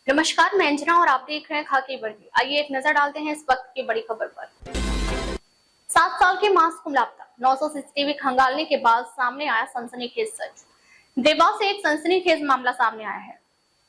नमस्कार, मैं अंजना और आप देख रहे हैं खाकी वर्दी। आइए एक नजर डालते हैं इस वक्त की बड़ी खबर पर। 7 साल के मासूम लापता, 900 सीसीटीवी खंगालने के बाद सामने आया सनसनीखेज सच। देवास से एक सनसनीखेज मामला सामने आया है,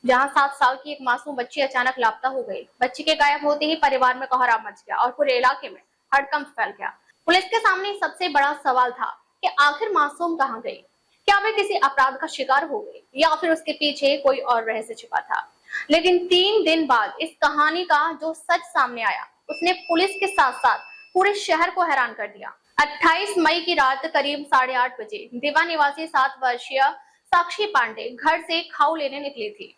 जहां 7 साल की एक मासूम बच्ची अचानक लापता हो गई। बच्ची के गायब होते ही परिवार में कोहराम मच गया और पूरे इलाके में हड़कंप फैल गया। पुलिस के सामने सबसे बड़ा सवाल था कि आखिर मासूम कहाँ गई? क्या वे किसी अपराध का शिकार हो गई या फिर उसके पीछे कोई और रहस्य छिपा था? लेकिन 3 दिन बाद इस कहानी का जो सच सामने आया, उसने पुलिस के साथ साथ पूरे शहर को हैरान कर दिया। 28 मई की रात करीब 8:30 बजे देवा निवासी 7 वर्षीय साक्षी पांडे घर से खाऊ लेने निकली थी,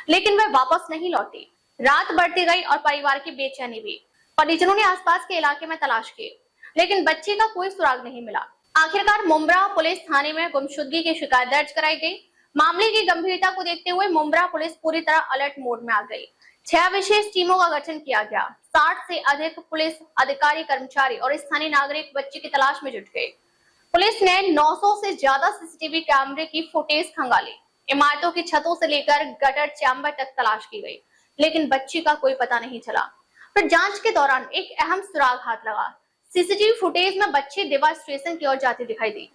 लेकिन वह वापस नहीं लौटी। रात बढ़ती गई और परिवार की बेचैनी भी। परिजनों ने आसपास के इलाके में तलाश की, लेकिन बच्चे का कोई सुराग नहीं मिला। आखिरकार मुंब्रा पुलिस थाने में गुमशुदगी की शिकायत दर्ज कराई गई। मामले की गंभीरता को देखते हुए मुंब्रा पुलिस पूरी तरह अलर्ट मोड में आ गई। 6 विशेष टीमों का गठन किया गया। 60 से अधिक पुलिस अधिकारी, कर्मचारी और स्थानीय नागरिक बच्चे की तलाश में जुट गए। पुलिस ने 900 से ज्यादा सीसीटीवी कैमरे की फुटेज खंगाली। इमारतों की छतों से लेकर गटर चैम्बर तक तलाश की गई, लेकिन बच्ची का कोई पता नहीं चला। फिर जांच के दौरान एक अहम सुराग हाथ लगा। सीसीटीवी फुटेज में बच्ची देवा स्टेशन की ओर जाती दिखाई दी।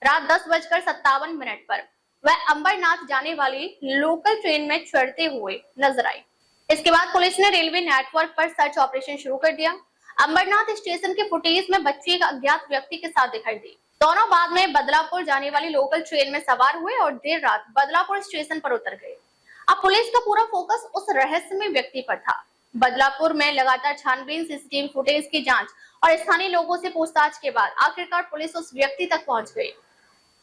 रात 10:57 पर वह अंबरनाथ जाने वाली लोकल ट्रेन में चढ़ते हुए नजर आई। इसके बाद पुलिस ने रेलवे नेटवर्क पर सर्च ऑपरेशन शुरू कर दिया। अंबरनाथ स्टेशन के फुटेज में बच्ची एक अज्ञात व्यक्ति के साथ दिखाई दी। दोनों बाद में बदलापुर जाने वाली लोकल ट्रेन में सवार हुए और देर रात बदलापुर स्टेशन पर उतर गए। अब पुलिस का पूरा फोकस उस रहस्यमय व्यक्ति पर था। बदलापुर में लगातार छानबीन, सीसीटीवी फुटेज की जांच और स्थानीय लोगों से पूछताछ के बाद आखिरकार पुलिस उस व्यक्ति तक पहुंच गई।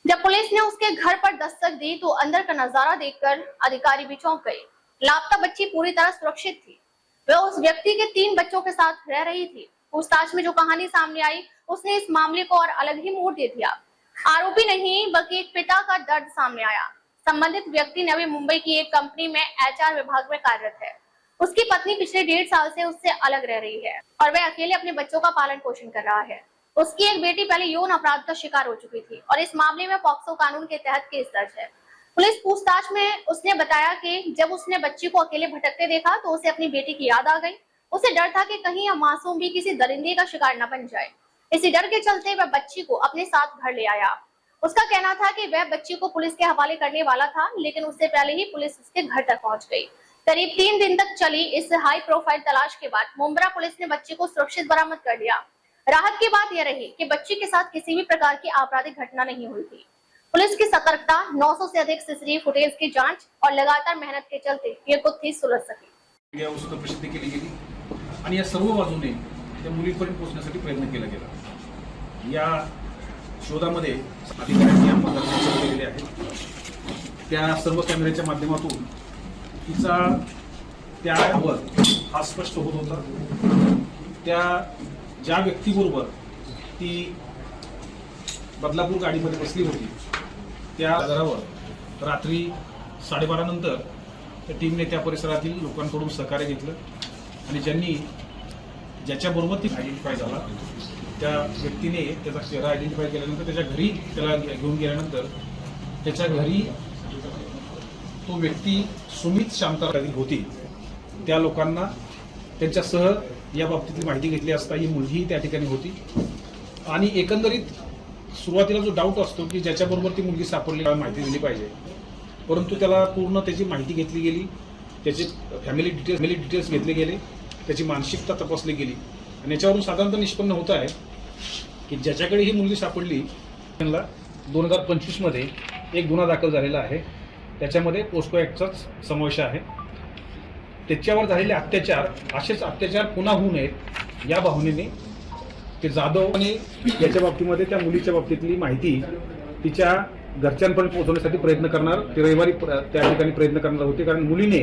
जब पुलिस ने उसके घर पर दस्तक दी तो अंदर का नजारा देखकर अधिकारी भी चौंक गए। लापता बच्ची पूरी तरह सुरक्षित थी। वह उस व्यक्ति के 3 बच्चों के साथ रह रही थी। पूछताछ में जो कहानी सामने आई, उसने इस मामले को और अलग ही मोड़ दे दिया। आरोपी नहीं बल्कि एक पिता का दर्द सामने आया। संबंधित व्यक्ति नवी मुंबई की एक कंपनी में HR विभाग में कार्यरत है। उसकी पत्नी पिछले 1.5 साल से उससे अलग रह रही है और वह अकेले अपने बच्चों का पालन पोषण कर रहा है। उसकी एक बेटी पहले यौन अपराध का शिकार हो चुकी थी और इस मामले में पॉक्सो कानून के तहत केस दर्ज है। पुलिस पूछताछ में उसने बताया कि जब उसने बच्ची को अकेले भटकते देखा तो उसे अपनी बेटी की याद आ गई। उसे डर था कि कहीं यह मासूम भी किसी दरिंदे का शिकार न बन जाए। इसी डर के चलते वह बच्ची को अपने साथ घर ले आया। उसका कहना था कि वह बच्ची को पुलिस के हवाले करने वाला था, लेकिन उससे पहले ही पुलिस उसके घर तक पहुंच गई। करीब 3 दिन तक चली इस हाई प्रोफाइल तलाश के बाद मुंब्रा पुलिस ने बच्ची को सुरक्षित बरामद कर लिया। राहत की बात यह रही कि बच्ची के साथ किसी भी प्रकार की आपराधिक घटना नहीं हुई थी। पुलिस की सतर्कता, 900 से अधिक सीसीटीवी फुटेज की जांच और लगातार मेहनत के चलते ये गुत्थी सुलझ सकी। उसका प्रसिद्धी केली गेली आणि या सर्व बाजूने त्या मुलीपर्यंत पोहोचण्यासाठी प्रयत्न केला गेला। या शोधामध्ये अधिकाऱ्यांनी अंमलबजावणी केलेली आहे। त्या सर्व कॅमेऱ्याच्या माध्यमातून तिचा त्यावर हा स्पष्ट होत होता। त्या ज्या व्यक्तीबरोबर ती बदलापूर गाडीमध्ये बसली होती त्या आधारावर रात्री 12:30 नंतर त्या टीमने त्या परिसरातील लोकांकडून सहकार्य घेतलं आणि ज्याच्याबरोबर ती आयडेंटिफाय झाला त्या व्यक्तीने त्याचा चेहरा आयडेंटिफाय केल्यानंतर त्याच्या घरी त्याला घेऊन गेल्यानंतर त्याच्या घरी तो व्यक्ती सुमित शांतारातील होती। त्या लोकांना त्यांच्यासह या बाबतीतली माहिती घेतली असता ही मुलगी त्या ठिकाणी होती आणि एकंदरीत सुरुवातीला जो डाऊट असतो की ज्याच्याबरोबर ती मुलगी सापडली माहिती दिली पाहिजे, परंतु त्याला पूर्ण त्याची माहिती घेतली गेली, त्याचे फॅमिली डिटेल्स घेतले गेले, त्याची मानसिकता तपासली गेली आणि याच्यावरून साधारणतः निष्पन्न होत आहे की ज्याच्याकडे ही मुलगी सापडली त्यांना 2025 मध्ये एक गुन्हा दाखल झालेला आहे। त्याच्यामध्ये पोस्को ॲक्टचाच समावेश आहे। त्याच्यावर झालेले अत्याचार, असेच अत्याचार पुन्हा होऊ नयेत या भावनेने ते जाधव आणि याच्या बाबतीमध्ये त्या मुलीच्या बाबतीतली माहिती तिच्या घरच्यांपर्यंत पोहोचवण्यासाठी प्रयत्न करणार, ते रविवारी त्या ठिकाणी प्रयत्न करणार होते, कारण मुलीने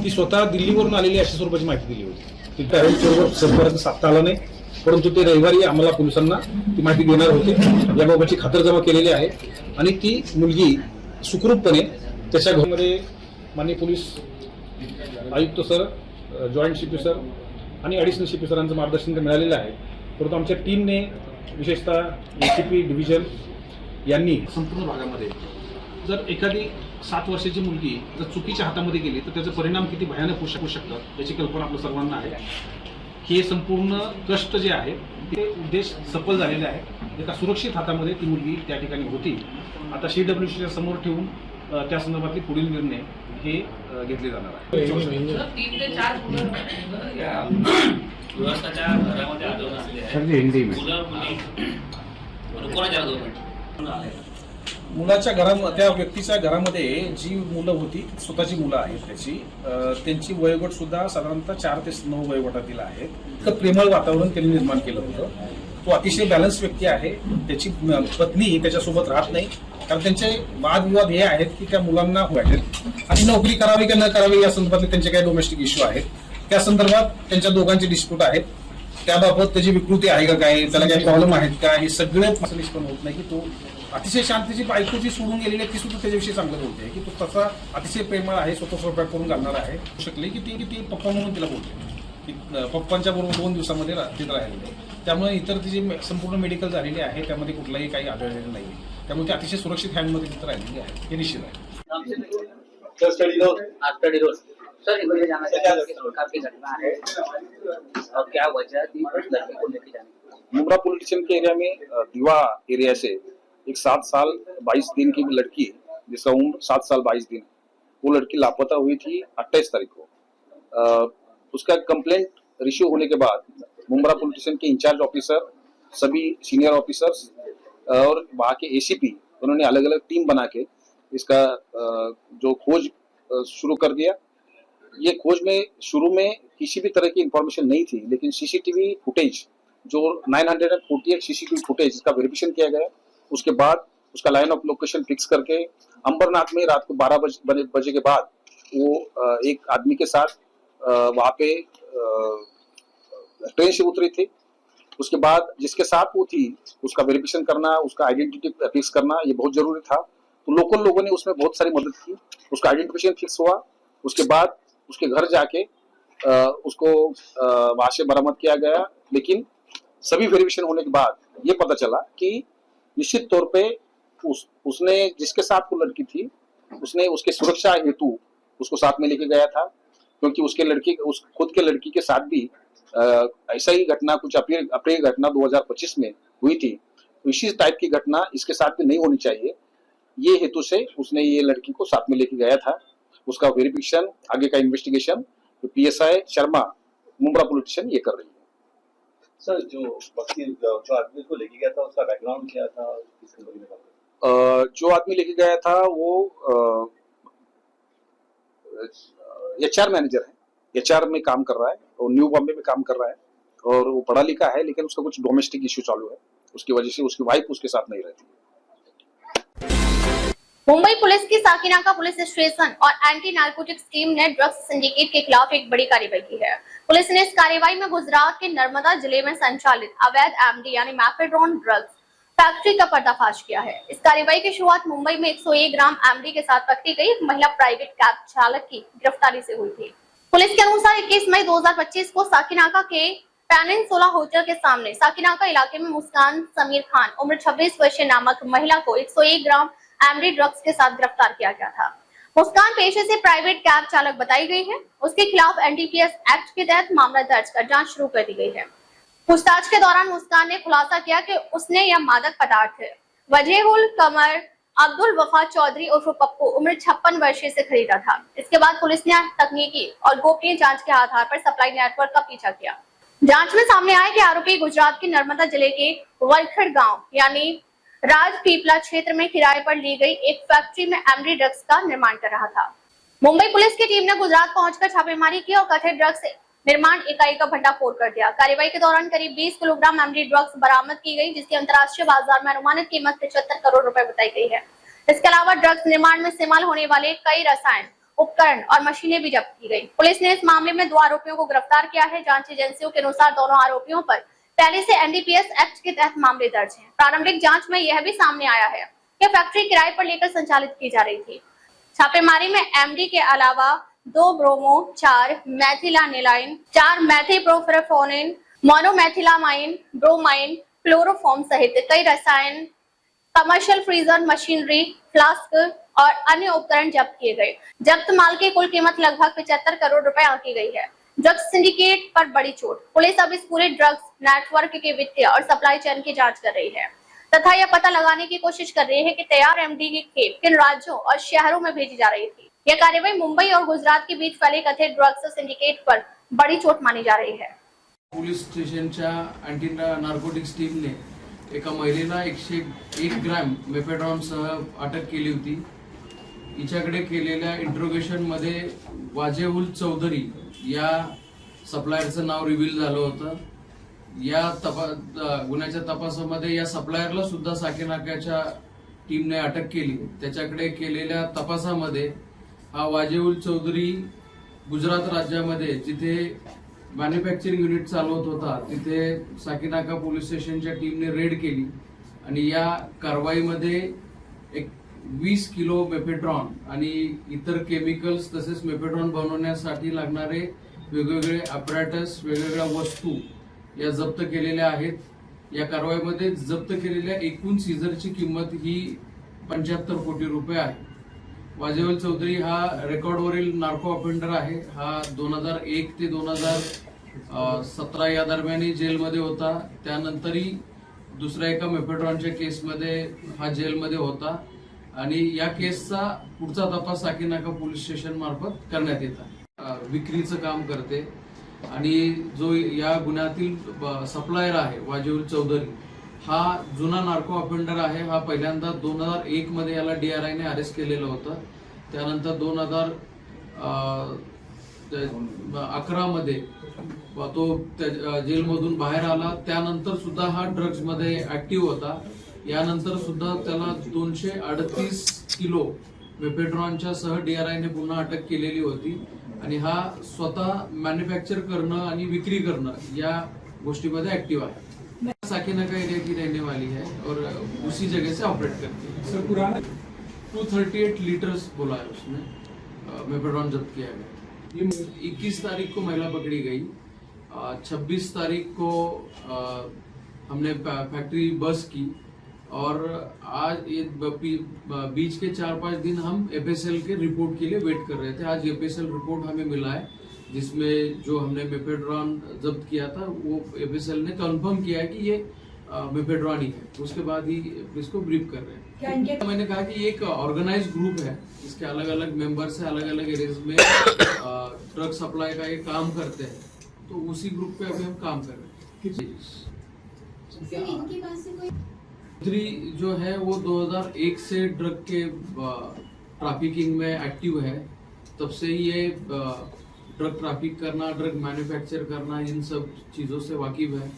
ती स्वतः दिल्लीवरून आलेली अशा स्वरूपाची माहिती दिली होती। ती त्यावेळेस संपर्क साधता आला नाही, परंतु ते रविवारी आम्हाला पोलिसांना ती माहिती देणार होते। याबाबतची खातरजमा केलेली आहे आणि ती मुलगी सुखरूपपणे त्याच्या घरामध्ये माननीय पोलीस आयुक्त सर, जॉईंट CP सर आणि ॲडिशनल CP सरांचं मार्गदर्शन मिळालेलं आहे। परंतु आमच्या टीमने विशेषतः ACP डिव्हिजन यांनी संपूर्ण भागामध्ये जर एखादी 7 वर्षाची मुलगी जर चुकीच्या हातामध्ये गेली तर त्याचे परिणाम किती भयानक होऊ शकतात याची कल्पना आपल्या सर्वांना आहे. हे संपूर्ण कष्ट जे आहे ते उद्देश सफल झालेले आहे. एका सुरक्षित हातामध्ये ती मुलगी त्या ठिकाणी होती. आता CWCच्या समोर ठेवून त्या संदर्भातले पुढील निर्णय हे घेतले जाणार आहे. 3 ते 4 मुलं या गृहस्थाच्या घरामध्ये आढळून आलेले आहेत. मुलं मुली कोणाच्या गव्हर्नमेंट मुलाच्या त्या व्यक्तीच्या घरामध्ये जी मुलं होती स्वतःची मुलं आहेत त्यांची वयोगट सुद्धा साधारणतः 4 ते 9 वयोगटातील आहेत. इतकं प्रेमळ वातावरण त्यांनी निर्माण केलं होतं. तो अतिशय बॅलन्स व्यक्ती आहे. त्याची पत्नी त्याच्यासोबत राहत नाही कारण त्यांचे वादविवाद हे आहेत की त्या मुलांना पाहिजेत आणि नोकरी करावी का न करावी या संदर्भातले त्यांचे काही डोमेस्टिक इश्यू आहेत. त्या संदर्भात त्यांच्या दोघांचे डिस्प्यूट आहेत. त्याबाबत त्याची विकृती आहे का काय, त्याला काही प्रॉब्लेम आहेत का, हे सगळे पण होत नाही की तो अतिशय शांतीची बायको जी सोडून गेलेली आहे ती सुद्धा त्याच्याविषयी चांगलं बोलते की तो तसा अतिशय प्रेमळ आहे, स्वतः स्वयंपाक करून घालणार आहे. शकले की ती पप्पा म्हणून तिला बोलते की पप्पांच्या बरोबर 2 दिवसामध्ये तिथं राहिलेली आहे. त्यामुळे इतर तिची संपूर्ण मेडिकल झालेली आहे, त्यामध्ये कुठलाही काही आढळलेलं नाही. त्यामुळे ती अतिशय सुरक्षित हँडमध्ये तिथं राहिलेली आहे हे निश्चित आहे. स्टडी रोज सर इधर जाना चाहिए सरकार की घटना है और क्या वजह थी उस लड़के को लेके जाने. मुंब्रा पुलिस स्टेशन के एरिया में दीवा एरिया से एक 7 साल 22 दिन की लड़की जिसका उम्र 7 साल 22 दिन, वो लड़की लापता हुई थी 28 तारीख को. उसका कंप्लेंट रिसीव होने के बाद मुंब्रा पुलिस स्टेशन के इंचार्ज ऑफिसर, सभी सीनियर ऑफिसर्स और वहाँ के ACP उन्होंने अलग अलग टीम बना के इसका जो खोज शुरू कर दिया. ये खोज में शुरू में किसी भी तरह की इंफॉर्मेशन नहीं थी, लेकिन CCTV फुटेज जो 948 CCTV फुटेज इसका वेरिफिकेशन किया गया. उसके बाद उसका लाइन ऑफ लोकेशन फिक्स करके अंबरनाथ में रात को 12 बजे के बाद वो एक आदमी के साथ वहाँ पे ट्रेन से उतरी थी. उसके बाद जिसके साथ वो थी उसका वेरिफिकेशन करना, उसका आइडेंटिटी फिक्स करना ये बहुत जरूरी था. तो लोकल लोगों ने उसमें बहुत सारी मदद की. उसका आइडेंटिफिकेशन फिक्स हुआ. उसके बाद उसके घर जाके उसको वहां से बरामद किया गया. लेकिन सभी वेरिफिकेशन होने के बाद ये पता चला कि निश्चित तौर पे उसने जिसके साथ वो लड़की थी उसने उसके सुरक्षा हेतु उसको साथ में लेके गया था, क्योंकि उस खुद के लड़की के साथ भी ऐसा ही घटना कुछ अप्रिय घटना 2025 में हुई थी. इसी टाइप की घटना इसके साथ भी नहीं होनी चाहिए, ये हेतु से उसने ये लड़की को साथ में लेके गया था. उसका वेरिफिकेशन आगे का investigation PSI Sharma Mumbra police station ये कर रही है. सर जो आदमी को लेके गया था उसका बैकग्राउंड क्या था, किसके बारे में बात? जो आदमी लेके गया था वो HR मैनेजर है, HR में काम कर रहा है और न्यू बॉम्बे में काम कर रहा है और वो पढ़ा लिखा है, लेकिन उसका कुछ डोमेस्टिक इश्यू चालू है. उसकी वजह से उसकी वाइफ उसके साथ नहीं रहती. मुंबई पुलिस की साकिनाका पुलिस स्टेशन और एंटी नारकोटिक्स टीम ने ड्रग्स सिंडिकेट के खिलाफ एक बड़ी कार्रवाई की है. पुलिस ने इस कार्रवाई में गुजरात के नर्मदा जिले में संचालित अवैध MD यानी मैफेड्रोन ड्रग्स फैक्ट्री का पर्दाफाश किया है. इस कार्रवाई की शुरुआत मुंबई में 101 ग्राम MD के साथ पकड़ी गई एक महिला प्राइवेट कैब चालक की गिरफ्तारी से हुई थी. पुलिस के अनुसार 21 मई 2025 को साकिनाका के पेनिनसुला होटल के सामने साकिनाका इलाके में मुस्कान समीर खान उम्र 26 वर्षीय नामक महिला को 101 ग्राम MD ड्रग्स के साथ गिरफ्तार किया गया था. मुस्कान पेशे से प्राइवेट कैब चालक बताई गई है. उसके खिलाफ NDPS एक्ट के तहत मामला दर्ज कर जांच शुरू कर दी गई है. पूछताछ के दौरान मुस्कान ने खुलासा किया कि उसने यह मादक पदार्थ वजहुल कमर अब्दुल वफा चौधरी उर्फ पप्पू उम्र 56 वर्षीय से खरीदा था. इसके बाद पुलिस ने तकनीकी और गोपनीय जांच के आधार पर सप्लाई नेटवर्क का पीछा किया. जांच में सामने आया कि आरोपी गुजरात के नर्मदा जिले के वलखड़ गांव यानी राजपीपला क्षेत्र में किराए पर ली गई एक फैक्ट्री में MD ड्रग्स का निर्माण कर रहा था. मुंबई पुलिस की टीम ने गुजरात पहुंचकर छापेमारी की और कथित ड्रग्स निर्माण इकाई का भंडाफोड़ कर दिया. कार्रवाई के दौरान करीब 20 किलोग्राम MD ड्रग्स बरामद की गई, जिसकी अंतर्राष्ट्रीय बाजार में अनुमानित कीमत 75 करोड़ रुपए बताई गई है. इसके अलावा ड्रग्स निर्माण में इस्तेमाल होने वाले कई रसायन, उपकरण और मशीनें भी जब्त की गई. पुलिस ने इस मामले में 2 आरोपियों को गिरफ्तार किया है. जांच एजेंसियों के अनुसार दोनों आरोपियों पर पहले से NDPS एक्ट के तहत मामले दर्ज हैं. प्रारंभिक जांच में यह भी सामने आया है कि फैक्ट्री किराए पर लेकर संचालित की जा रही थी. छापेमारी में MD के अलावा 2 ब्रोमो, 4 मैथिलानिलाइन, 4 मैथिप्रोफेनोन, मोनोमेथिलामाइन, ब्रोमाइन, क्लोरोफॉर्म सहित कई रसायन, कमर्शियल फ्रीजर, मशीनरी, फ्लास्क, और अन्य उपकरण जब्त किए गए। जब्त माल की कुल कीमत लगभग 75 करोड़ रुपए आंकी गई है। ड्रग्स सिंडिकेट पर बड़ी चोट। पुलिस अब इस पूरे ड्रग्स नेटवर्क के वित्तीय और सप्लाई चेन की जांच कर रही है तथा यह पता लगाने की कोशिश कर रही है कि तैयार एमडी की खेप किन राज्यों और शहरों में भेजी जा रही थी। यह कार्रवाई मुंबई और गुजरात के बीच फैले कथित ड्रग्स सिंडिकेट पर बड़ी चोट मानी जा रही है। पोलीस स्टेशनच्या अँटी नार्कोटिक्स टीमने एका महिलेला 101 ग्रॅम मेफेड्रॉनसह अटक केली होती। हिच्याकडे केलेल्या इंट्रोगेशनमध्ये वाजेउल चौधरी या सप्लायरचं नाव रिव्हील झालं होतं। या गुन्ह्याच्या तपासामध्ये या सप्लायरला सुद्धा साकीनाक्याच्या टीमने अटक केली। त्याच्याकडे केलेल्या तपासामध्ये हा वाजेउल चौधरी गुजरात राज्यामध्ये जिथे मॅन्युफॅक्चरिंग युनिट चालवत होता तिथे साकीनाका पोलीस स्टेशनच्या टीमने रेड केली आणि या कारवाईमध्ये एक 20 किलो मेफेड्रॉन आणि इतर केमिकल्स तसेच मेफेड्रॉन बनवण्यासाठी लागणारे वेगवेगळे अपॅरेटस वेगवेगळ्या वस्तू या जप्त केलेल्या आहेत। या कारवाईमध्ये जप्त केलेल्या एकूण सीझरची किंमत ही 75 कोटी रुपये आहे। वाजेवल चौधरी हा रेकॉर्डवरील नार्को ऑफेंडर आहे। हा 2001 ते 2017 या दरम्यान जेलमध्ये होता। त्यानंतरही दुसऱ्या एका मेफेड्रॉनच्या केसमध्ये हा जेलमध्ये होता आणि या केसचा पुढचा तपास साकीनाका पोलीस स्टेशन मार्फत करण्यात येत आहे। विक्रीचं काम करते आणि जो या गुन्ह्यातील सप्लायर आहे वाजेउल चौधरी हा जुना नार्को ऑफेंडर आहे। हा पहिल्यांदा 2001 मध्ये याला DRI ने अरेस्ट केलेलं होतं। त्यानंतर 2011 मध्ये तो जेलमधून बाहेर आला। त्यानंतर सुद्धा हा ड्रग्ज मध्ये ऍक्टिव्ह होता। यानंतर सुद्धा त्याला 238 किलो मेफेड्रॉनच्या सह DRI ने पुन्हा अटक केलेली होती आणि हा स्वतः मॅन्युफॅक्चर करणं आणि विक्री करणं या गोष्टीमध्ये ऍक्टिव्ह आहे। साकीनाका एरिया की रहने वाली है और उसी जगह से ऑपरेट करती है। सर पुराना 238 लीटर्स बोला है उसमें मेफेड्रॉन जब्त किया गया। 21 तारीख को महिला पकड़ी गई। 26 तारीख को हमने फैक्ट्री बस की और आज ये बीच के 4-5 दिन हम FSL के रिपोर्ट के लिए वेट कर रहे थे। आज FSL रिपोर्ट हमें मिला है जिसमें जो हमने मेफेड्रॉन जब्त किया था वो FSL ने कंफर्म किया है कि ये मेफेड्रॉन ही है। उसके बाद ही इसको ब्रीफ कर रहे हैं। मैंने कहा कि एक ऑर्गेनाइज ग्रुप है, इसके अलग अलग मेंबर्स है, अलग अलग एरियाज में ड्रग सप्लाई का ये काम करते हैं, तो उसी ग्रुप पे अभी हम काम कर रहे हैं। चौधरी जो है वो 2001 से ड्रग के ट्रैफिकिंग में एक्टिव है। तब से ये ड्रग ट्रैफिक करना, ड्रग मैन्युफैक्चर करना, इन सब चीज़ों से वाकिफ है।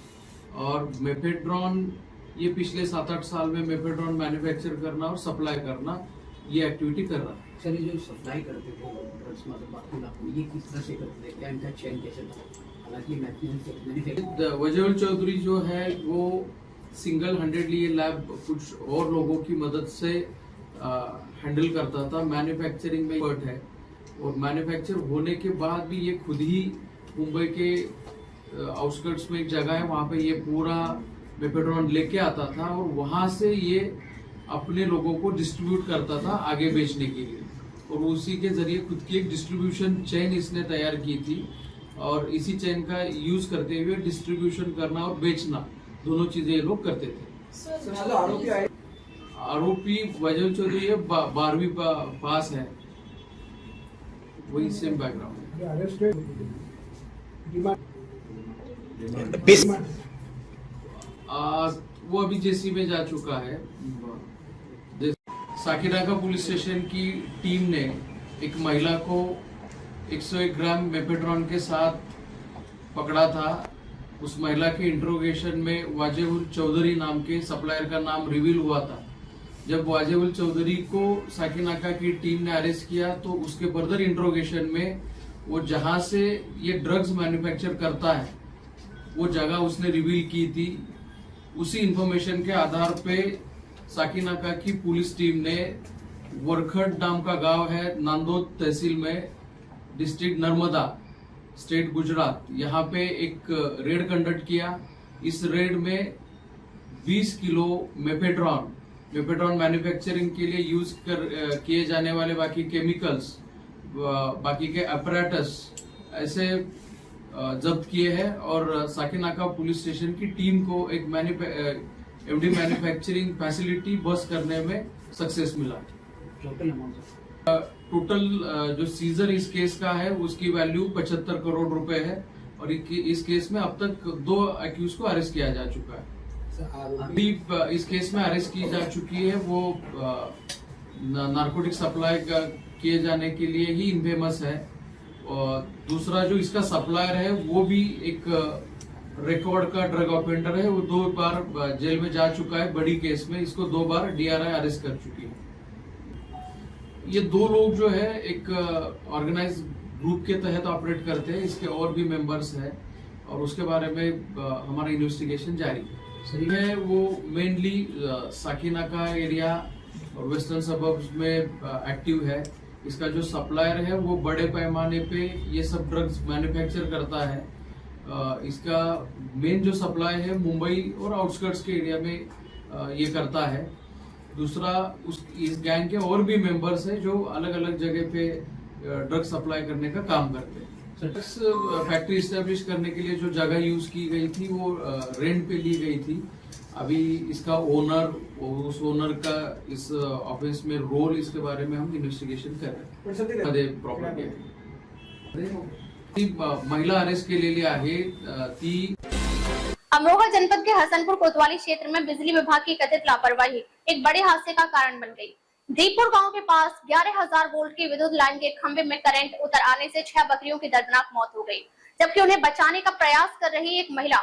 और मेफेड्रॉन ये पिछले 7-8 साल में मेफेड्रॉन मैन्युफैक्चर करना और सप्लाई करना ये एक्टिविटी कर रहा है। सर ये जो सप्लाई करते थे ड्रग्स मतलब बाकी लाखों ये किस तरह से करते थे, क्या इनका चेन कैसे था? हालांकि वजेउल चौधरी जो है वो सिंगल हैंडेडली ये लैब कुछ और लोगों की मदद से हैंडल करता था। मैन्युफैक्चरिंग में एक्सपर्ट है और मैन्युफैक्चर होने के बाद भी ये खुद ही मुंबई के आउटस्कर्ट्स में एक जगह है, वहाँ पे ये पूरा मेफेड्रॉन लेके आता था और वहाँ से ये अपने लोगों को डिस्ट्रीब्यूट करता था आगे बेचने के लिए। और उसी के जरिए खुद की एक डिस्ट्रीब्यूशन चेन इसने तैयार की थी और इसी चेन का यूज करते हुए डिस्ट्रीब्यूशन करना और बेचना दोनों चीजें ये लोग करते थे। आरोपी वजेउल चौधरी 12वीं पास है, वही सेम बैकग्राउंड वो अभी जेसी में जा चुका है। साकीनाका पुलिस स्टेशन की टीम ने एक महिला को 101 ग्राम मेफेड्रॉन के साथ पकड़ा था। उस महिला के इंट्रोगेशन में वाजेउल चौधरी नाम के सप्लायर का नाम रिवील हुआ था। जब वाजेउल चौधरी को साकीनाका की टीम ने अरेस्ट किया तो उसके फर्दर इंट्रोगेशन में वो जहां से ये ड्रग्स मैन्युफैक्चर करता है वो जगह उसने रिवील की थी। उसी इंफॉर्मेशन के आधार पे साकीनाका की पुलिस टीम ने वरखड नाम का गांव है नांदोद तहसील में, डिस्ट्रिक्ट नर्मदा, स्टेट गुजरात, यहाँ पे एक रेड कंडक्ट किया। इस रेड में 20 किलो मेफेड्रॉन मेपेट्रॉन मैन्युफैक्चरिंग के लिए यूज किए जाने वाले बाकी केमिकल्स, बाकी के अपैरेटस ऐसे जब्त किए हैं और साकीनाका पुलिस स्टेशन की टीम को एक एमडी मैन्युफैक्चरिंग फैसिलिटी बस करने में सक्सेस मिला। टोटल अमाउंट टोटल जो सीजर इस केस का है उसकी वैल्यू 75 करोड़ रुपए है और इस केस में अब तक 2 अक्यूज को अरेस्ट किया जा चुका है। अभी इस केस में अरेस्ट की जा चुकी है वो नारकोटिक सप्लाई किए जाने के लिए ही इनफेमस है और दूसरा जो इसका सप्लायर है वो भी एक रिकॉर्ड का ड्रग ऑफेंडर है, वो 2 बार जेल में जा चुका है बड़ी केस में, इसको 2 बार डीआरआई अरेस्ट कर चुकी है। ये 2 लोग जो है एक ऑर्गेनाइज ग्रुप के तहत ऑपरेट करते हैं, इसके और भी मेंबर्स हैं और उसके बारे में हमारा इन्वेस्टिगेशन जारी है। वो मेनली साकीनाका एरिया और वेस्टर्न सबर्ब्स में एक्टिव है। इसका जो सप्लायर है वो बड़े पैमाने पे ये सब ड्रग्स मैन्युफैक्चर करता है। इसका मेन जो सप्लाई है मुंबई और आउटस्कर्ट्स के एरिया में ये करता है। दूसरा इस गैंग के और भी मेंबर्स हैं जो अलग अलग जगह पे ड्रग सप्लाई करने का काम करते हैं। ड्रग्स फैक्ट्री स्टैब्लिश करने के लिए जो जगह यूज की गई थी वो रेंट पे ली गई थी। अभी इसका ओनर, उस ओनर का इस ऑफिस में रोल, इसके बारे में हम इन्वेस्टिगेशन कर रहे हैं। प्रॉपर्टी महिला अरेस्ट केलेली आहे ती अमरोहा जनपद के हसनपुर कोतवाली क्षेत्र में बिजली विभाग की कथित लापरवाही एक बड़े हादसे का कारण बन गई। दीपपुर गांव के पास 11,000 वोल्ट की विद्युत लाइन के खंभे में करंट उतर आने से 6 बकरियों की दर्दनाक मौत हो गई, जबकि उन्हें बचाने का प्रयास कर रही एक महिला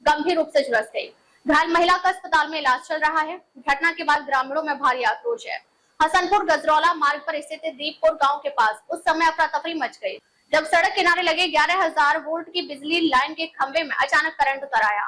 गंभीर रूप से झुलस गई। घायल महिला का अस्पताल में इलाज चल रहा है। घटना के बाद ग्रामीणों में भारी आक्रोश है। हसनपुर गजरौला मार्ग पर स्थित दीपपुर गाँव के पास उस समय अफरा तफरी मच गई जब सड़क किनारे लगे 11,000 वोल्ट की बिजली लाइन के खंभे में अचानक करंट उतर आया।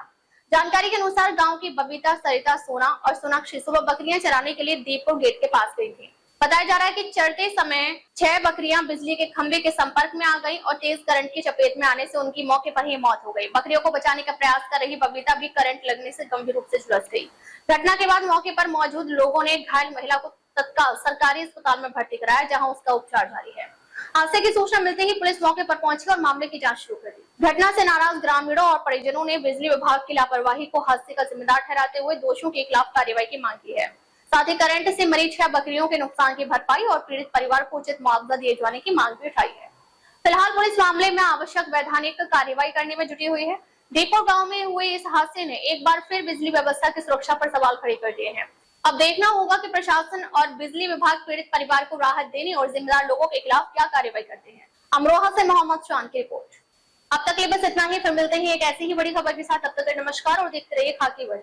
जानकारी के अनुसार गांव की बबीता, सरिता, सोना और सोनाक्षी सुबह बकरियां चराने के लिए दीपपुर गेट के पास गई थी। बताया जा रहा है कि चढ़ते समय 6 बकरियां बिजली के खंभे के संपर्क में आ गईं और तेज करंट की चपेट में आने से उनकी मौके पर ही मौत हो गई। बकरियों को बचाने का प्रयास कर रही बबीता भी करंट लगने से गंभीर रूप से झुलस गई। घटना के बाद मौके पर मौजूद लोगों ने घायल महिला को तत्काल सरकारी अस्पताल में भर्ती कराया, जहाँ उसका उपचार जारी है। हादसे की सूचना मिलते ही पुलिस मौके पर पहुंची और मामले की जांच शुरू कर दी। घटना से नाराज ग्रामीणों और परिजनों ने बिजली विभाग की लापरवाही को हादसे का जिम्मेदार ठहराते हुए दोषियों के खिलाफ कार्रवाई की मांग की है। साथ ही करंट से मरी 6 बकरियों के नुकसान की भरपाई और पीड़ित परिवार को उचित मुआवजा दिए जाने की मांग भी उठाई है। फिलहाल पुलिस मामले में आवश्यक वैधानिक कार्रवाई करने में जुटी हुई है। दीपपुर गाँव में हुए इस हादसे ने एक बार फिर बिजली व्यवस्था की सुरक्षा पर सवाल खड़े कर दिए हैं। अब देखना होगा कि प्रशासन और बिजली विभाग पीड़ित परिवार को राहत देने और जिम्मेदार लोगों के खिलाफ क्या कार्रवाई करते हैं। अमरोहा से मोहम्मद शान की रिपोर्ट। अब तक ये बस इतना ही, फिर मिलते हैं एक ऐसी ही बड़ी खबर के साथ। तब तक नमस्कार और देखते रहिए खाकी वर्ल्ड।